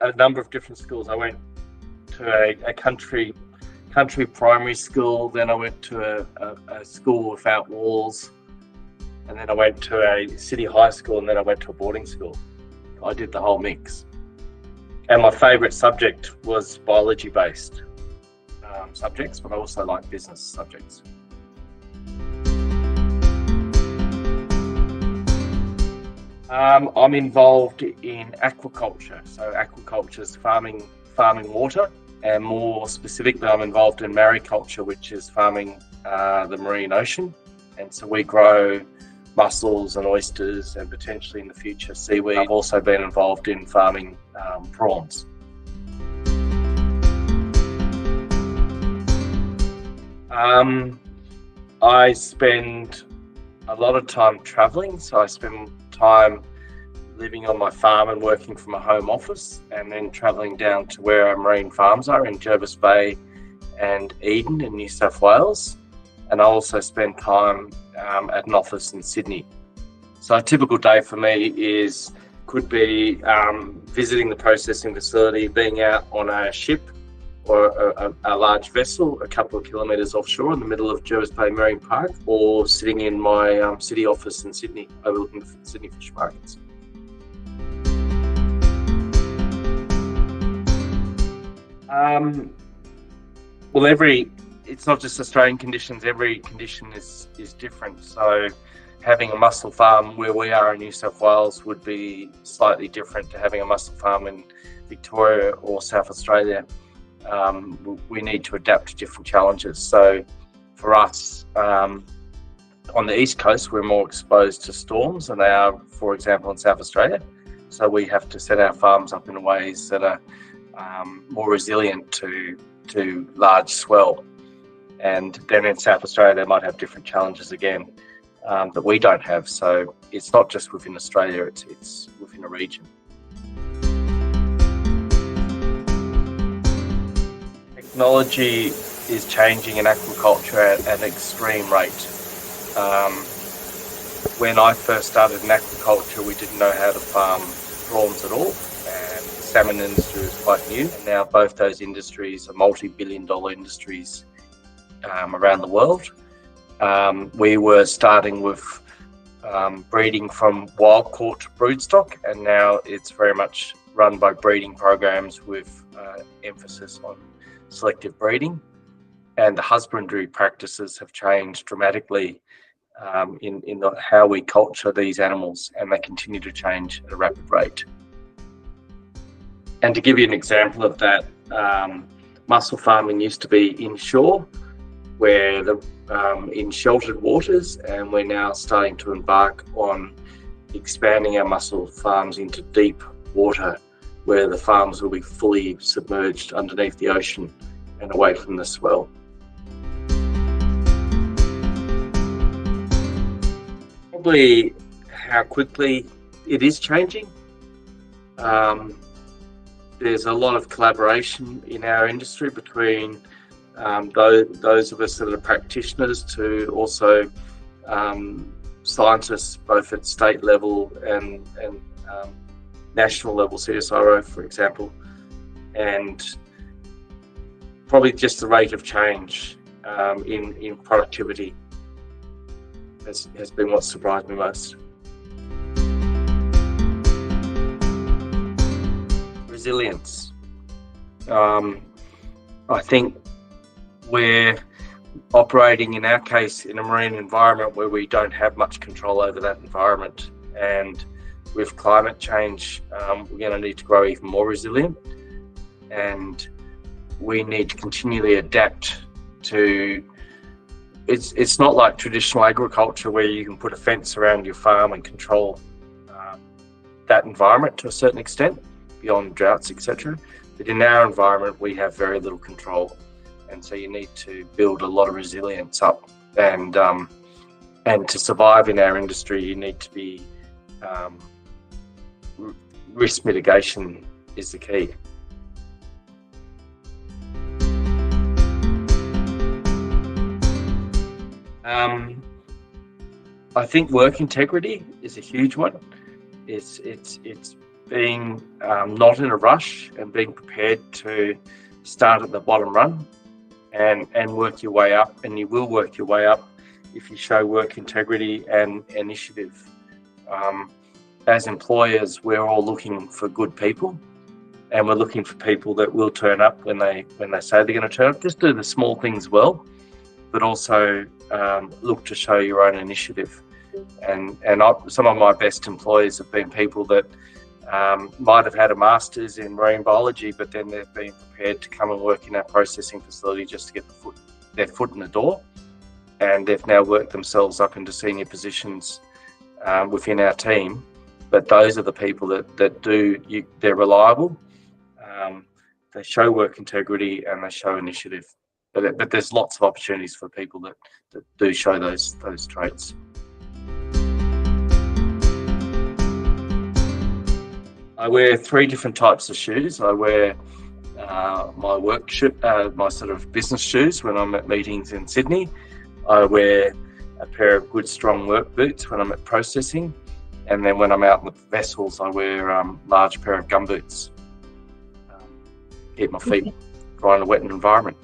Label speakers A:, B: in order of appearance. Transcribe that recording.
A: a number of different schools. I went to a country primary school, then I went to a school without walls, and then I went to a city high school, and then I went to a boarding school. I did the whole mix. And my favourite subject was biology-based subjects, but I also like business subjects. I'm involved in aquaculture. So aquaculture is farming water, and more specifically, I'm involved in mariculture, which is farming the marine ocean. And so we grow mussels and oysters, and potentially in the future seaweed. I've also been involved in farming prawns. I spend a lot of time traveling, so I spend time living on my farm and working from a home office, and then traveling down to where our marine farms are in Jervis Bay and Eden in New South Wales. And I also spend time at an office in Sydney. So a typical day for me could be visiting the processing facility, being out on a ship or a large vessel a couple of kilometres offshore in the middle of Jervis Bay Marine Park, or sitting in my city office in Sydney overlooking the Sydney fish markets. It's not just Australian conditions, every condition is different. So having a mussel farm where we are in New South Wales would be slightly different to having a mussel farm in Victoria or South Australia. We need to adapt to different challenges. So for us, on the East Coast, we're more exposed to storms than they are, for example, in South Australia. So we have to set our farms up in ways that are more resilient to large swell. And then in South Australia, they might have different challenges again that we don't have. So it's not just within Australia, it's within a region. Technology is changing in aquaculture at an extreme rate. When I first started in aquaculture, we didn't know how to farm prawns at all, and the salmon industry was quite new. And now both those industries are multi-billion-dollar industries around the world. We were starting with breeding from wild-caught broodstock, and now it's very much run by breeding programs with emphasis on selective breeding, and the husbandry practices have changed dramatically in how we culture these animals, and they continue to change at a rapid rate. And to give you an example of that, mussel farming used to be inshore, where in sheltered waters, and we're now starting to embark on expanding our mussel farms into deep water, where the farms will be fully submerged underneath the ocean and away from the swell. Probably how quickly it is changing. There's a lot of collaboration in our industry between those of us that are practitioners to also scientists, both at state level and national level, CSIRO, for example, and probably just the rate of change in productivity has been what surprised me most. Resilience. I think we're operating, in our case, in a marine environment where we don't have much control over that environment, and with climate change, we're going to need to grow even more resilient, and we need to continually adapt to. It's not like traditional agriculture where you can put a fence around your farm and control that environment to a certain extent beyond droughts, etc. But in our environment, we have very little control, and so you need to build a lot of resilience up. And to survive in our industry, you need to be risk mitigation is the key. I think work integrity is a huge one. It's being not in a rush and being prepared to start at the bottom run and work your way up. And you will work your way up if you show work integrity and initiative. As employers, we're all looking for good people, and we're looking for people that will turn up when they say they're going to turn up. Just do the small things well, but also look to show your own initiative. And some of my best employees have been people that might have had a master's in marine biology, but then they've been prepared to come and work in our processing facility just to get their foot in the door. And they've now worked themselves up into senior positions within our team. But those are the people that they're reliable, they show work integrity, and they show initiative. But there's lots of opportunities for people that do show those traits. I wear 3 different types of shoes. I wear my work shoe, my sort of business shoes when I'm at meetings in Sydney. I wear a pair of good strong work boots when I'm at processing, and then when I'm out in the vessels, I wear a large pair of gum boots. Keep my feet dry in a wet environment.